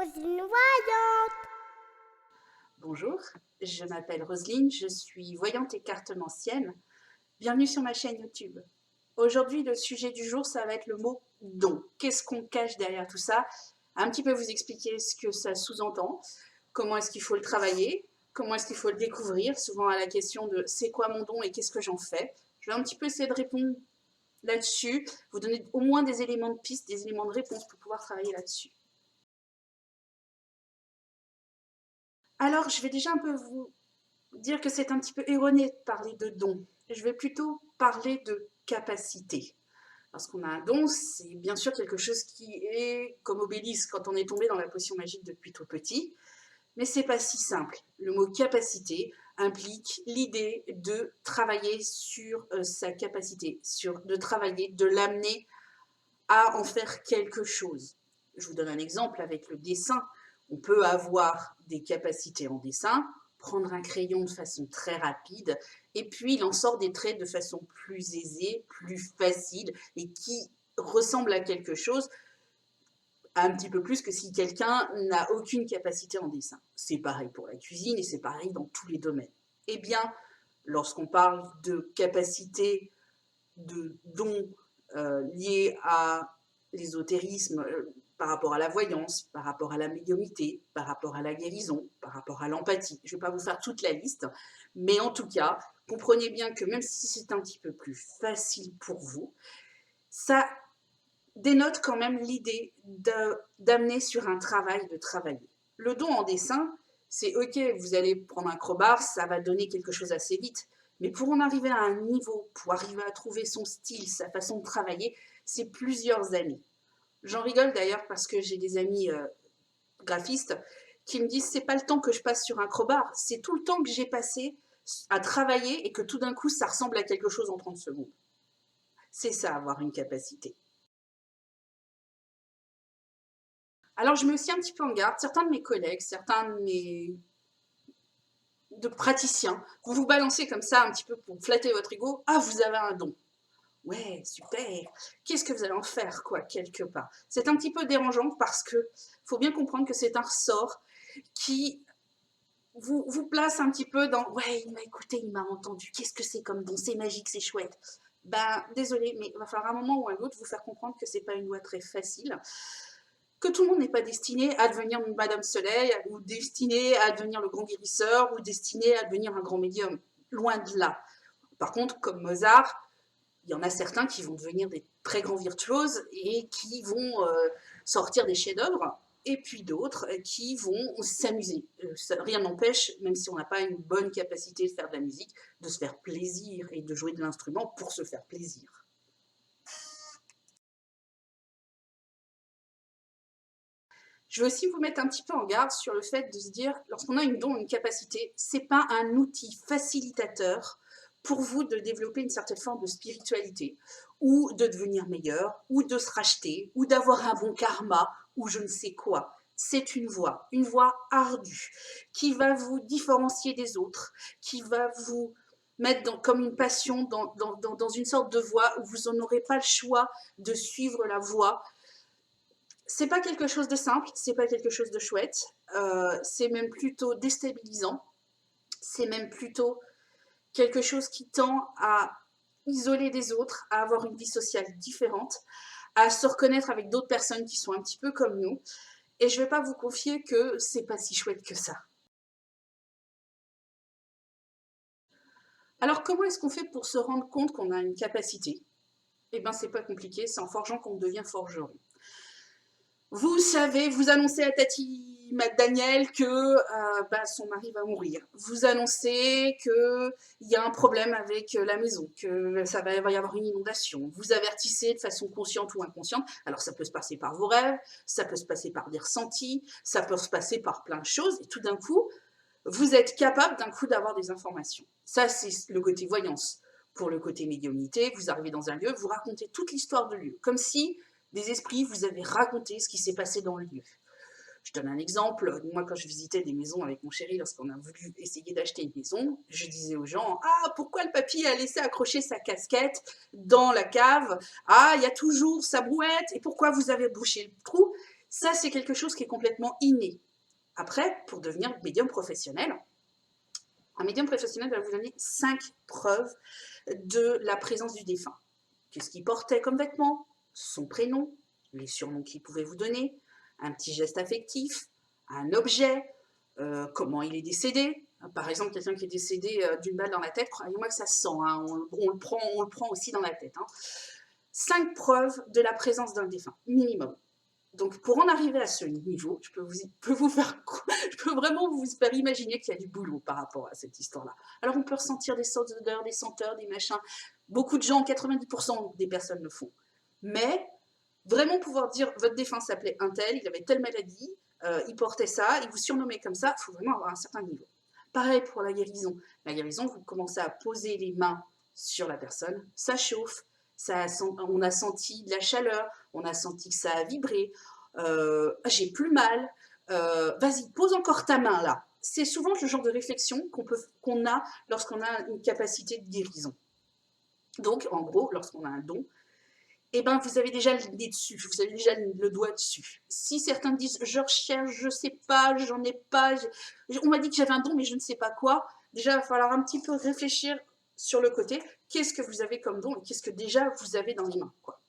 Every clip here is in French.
Roselyne voyante. Bonjour, je m'appelle Roselyne, je suis voyante et cartomancienne. Bienvenue sur ma chaîne YouTube. Aujourd'hui, le sujet du jour, ça va être le mot « don ». Qu'est-ce qu'on cache derrière tout ça? Un petit peu vous expliquer ce que ça sous-entend, comment est-ce qu'il faut le travailler, comment est-ce qu'il faut le découvrir, souvent à la question de « c'est quoi mon don et qu'est-ce que j'en fais ?» Je vais un petit peu essayer de répondre là-dessus, vous donner au moins des éléments de piste, des éléments de réponse pour pouvoir travailler là-dessus. Alors, je vais déjà un peu vous dire que c'est un petit peu erroné de parler de don. Je vais plutôt parler de capacité. Parce qu'on a un don, c'est bien sûr quelque chose qui est comme Obélisque quand on est tombé dans la potion magique depuis tout petit, mais c'est pas si simple. Le mot capacité implique l'idée de travailler sur sa capacité, de travailler, de l'amener à en faire quelque chose. Je vous donne un exemple avec le dessin. On peut avoir des capacités en dessin, prendre un crayon de façon très rapide, et puis il en sort des traits de façon plus aisée, plus facile, et qui ressemble à quelque chose un petit peu plus que si quelqu'un n'a aucune capacité en dessin. C'est pareil pour la cuisine et c'est pareil dans tous les domaines. Eh bien, lorsqu'on parle de capacité, de dons liés à l'ésotérisme, par rapport à la voyance, par rapport à la médiumnité, par rapport à la guérison, par rapport à l'empathie. Je ne vais pas vous faire toute la liste, mais en tout cas, comprenez bien que même si c'est un petit peu plus facile pour vous, ça dénote quand même l'idée d'amener sur un travail, de travailler. Le don en dessin, c'est ok, vous allez prendre un crowbar, ça va donner quelque chose assez vite, mais pour en arriver à un niveau, pour arriver à trouver son style, sa façon de travailler, c'est plusieurs années. J'en rigole d'ailleurs parce que j'ai des amis graphistes qui me disent c'est pas le temps que je passe sur un crowbar, c'est tout le temps que j'ai passé à travailler et que tout d'un coup ça ressemble à quelque chose en 30 secondes. C'est ça, avoir une capacité. Alors je mets aussi un petit peu en garde, certains de mes collègues, certains de mes praticiens, vous vous balancez comme ça un petit peu pour flatter votre ego, ah vous avez un don. Ouais, super. Qu'est-ce que vous allez en faire, quoi, quelque part? C'est un petit peu dérangeant parce que faut bien comprendre que c'est un ressort qui vous place un petit peu dans ouais, il m'a écouté, il m'a entendu. Qu'est-ce que c'est comme don? C'est magique, c'est chouette. Ben, désolé, mais il va falloir un moment ou un autre vous faire comprendre que c'est pas une loi très facile, que tout le monde n'est pas destiné à devenir Madame Soleil, ou destiné à devenir le grand guérisseur, ou destiné à devenir un grand médium. Loin de là. Par contre, comme Mozart, il y en a certains qui vont devenir des très grands virtuoses et qui vont sortir des chefs-d'œuvre, et puis d'autres qui vont s'amuser. Rien n'empêche, même si on n'a pas une bonne capacité de faire de la musique, de se faire plaisir et de jouer de l'instrument pour se faire plaisir. Je veux aussi vous mettre un petit peu en garde sur le fait de se dire, lorsqu'on a une don, une capacité, c'est pas un outil facilitateur pour vous de développer une certaine forme de spiritualité, ou de devenir meilleur, ou de se racheter, ou d'avoir un bon karma, ou je ne sais quoi. C'est une voie ardue, qui va vous différencier des autres, qui va vous mettre comme une passion dans une sorte de voie où vous n'aurez pas le choix de suivre la voie. C'est pas quelque chose de simple, c'est pas quelque chose de chouette, c'est même plutôt déstabilisant, c'est même plutôt quelque chose qui tend à isoler des autres, à avoir une vie sociale différente, à se reconnaître avec d'autres personnes qui sont un petit peu comme nous. Et je vais pas vous confier que c'est pas si chouette que ça. Alors comment est-ce qu'on fait pour se rendre compte qu'on a une capacité? Eh bien c'est pas compliqué, c'est en forgeant qu'on devient forgeron. Vous savez, vous annoncez à Tati McDaniel que son mari va mourir. Vous annoncez qu'il y a un problème avec la maison, que va y avoir une inondation. Vous avertissez de façon consciente ou inconsciente. Alors ça peut se passer par vos rêves, ça peut se passer par des ressentis, ça peut se passer par plein de choses. Et tout d'un coup, vous êtes capable d'un coup d'avoir des informations. Ça, c'est le côté voyance. Pour le côté médiumnité, vous arrivez dans un lieu, vous racontez toute l'histoire du lieu, comme si des esprits vous avaient raconté ce qui s'est passé dans le lieu. Je donne un exemple. Moi, quand je visitais des maisons avec mon chéri, lorsqu'on a voulu essayer d'acheter une maison, je disais aux gens, ah, pourquoi le papy a laissé accrocher sa casquette dans la cave? Ah, il y a toujours sa brouette. Et pourquoi vous avez bouché le trou? Ça, c'est quelque chose qui est complètement inné. Après, pour devenir médium professionnel, un médium professionnel va vous donner 5 preuves de la présence du défunt. Qu'est-ce qu'il portait comme vêtements, son prénom, les surnoms qu'il pouvait vous donner, un petit geste affectif, un objet, comment il est décédé. Par exemple, quelqu'un qui est décédé d'une balle dans la tête, croyez-moi que ça se sent, hein, on le prend aussi dans la tête. Hein. 5 preuves de la présence d'un défunt, minimum. Donc, pour en arriver à ce niveau, je peux vraiment vous faire imaginer qu'il y a du boulot par rapport à cette histoire-là. Alors, on peut ressentir des odeurs, des senteurs, des machins. Beaucoup de gens, 90% des personnes le font. Mais, vraiment pouvoir dire, votre défunt s'appelait un tel, il avait telle maladie, il portait ça, il vous surnommait comme ça, il faut vraiment avoir un certain niveau. Pareil pour la guérison. La guérison, vous commencez à poser les mains sur la personne, ça chauffe, on a senti de la chaleur, on a senti que ça a vibré, j'ai plus mal, vas-y, pose encore ta main là. C'est souvent le genre de réflexion qu'on a lorsqu'on a une capacité de guérison. Donc, en gros, lorsqu'on a un don, eh ben, vous avez déjà le nez dessus, vous avez déjà le doigt dessus. Si certains disent « je recherche, je ne sais pas, j'en ai pas, on m'a dit que j'avais un don mais je ne sais pas quoi », déjà il va falloir un petit peu réfléchir sur le côté, qu'est-ce que vous avez comme don et qu'est-ce que déjà vous avez dans les mains, quoi.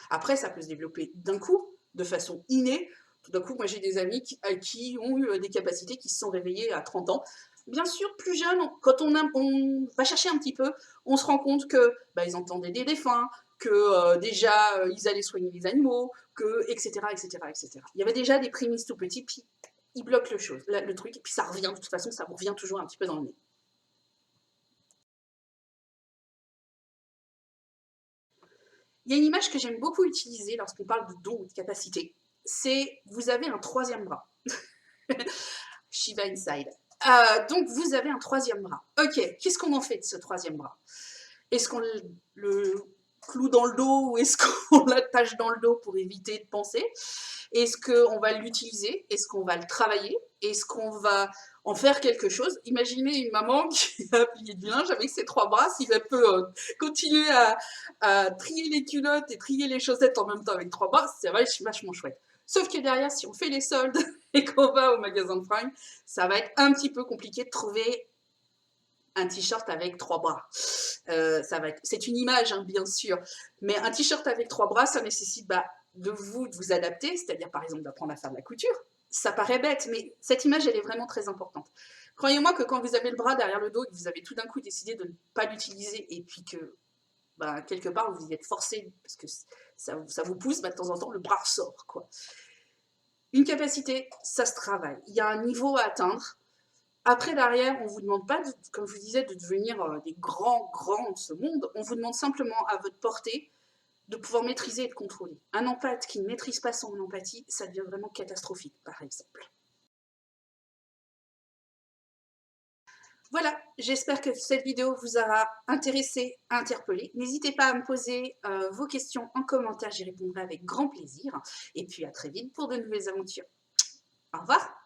Après, ça peut se développer d'un coup, de façon innée. Tout d'un coup, moi j'ai des amis qui ont eu des capacités qui se sont réveillées à 30 ans. Bien sûr, plus jeune, quand on va chercher un petit peu, on se rend compte que ils entendaient des défunts, que déjà ils allaient soigner les animaux, que etc., etc., etc. Il y avait déjà des prémices tout petits, puis ils bloquent le truc, et puis ça revient, de toute façon, ça revient toujours un petit peu dans le nez. Il y a une image que j'aime beaucoup utiliser lorsqu'on parle de dons ou de capacité, c'est vous avez un troisième bras. Shiva Inside. Donc vous avez un troisième bras. Ok, qu'est-ce qu'on en fait de ce troisième bras? Est-ce qu'on le cloue dans le dos ou est-ce qu'on l'attache dans le dos pour éviter de penser? Est-ce qu'on va l'utiliser? Est-ce qu'on va le travailler? Est-ce qu'on va en faire quelque chose? Imaginez une maman qui a plié du linge avec ses 3 bras, si elle peut continuer à trier les culottes et trier les chaussettes en même temps avec 3 bras, c'est vachement chouette. Sauf que derrière, si on fait les soldes et qu'on va au magasin de fringues, ça va être un petit peu compliqué de trouver un t-shirt avec 3 bras. C'est une image, hein, bien sûr, mais un t-shirt avec 3 bras, ça nécessite de vous adapter, c'est-à-dire par exemple d'apprendre à faire de la couture. Ça paraît bête, mais cette image, elle est vraiment très importante. Croyez-moi que quand vous avez le bras derrière le dos et que vous avez tout d'un coup décidé de ne pas l'utiliser et puis que quelque part vous y êtes forcé parce que ça vous pousse, de temps en temps le bras ressort, quoi. Une capacité, ça se travaille. Il y a un niveau à atteindre. Après, derrière, on ne vous demande pas, comme je vous disais, de devenir des grands de ce monde. On vous demande simplement à votre portée de pouvoir maîtriser et de contrôler. Un empathe qui ne maîtrise pas son empathie, ça devient vraiment catastrophique, par exemple. Voilà, j'espère que cette vidéo vous aura intéressé, interpellé. N'hésitez pas à me poser vos questions en commentaire, j'y répondrai avec grand plaisir. Et puis à très vite pour de nouvelles aventures. Au revoir!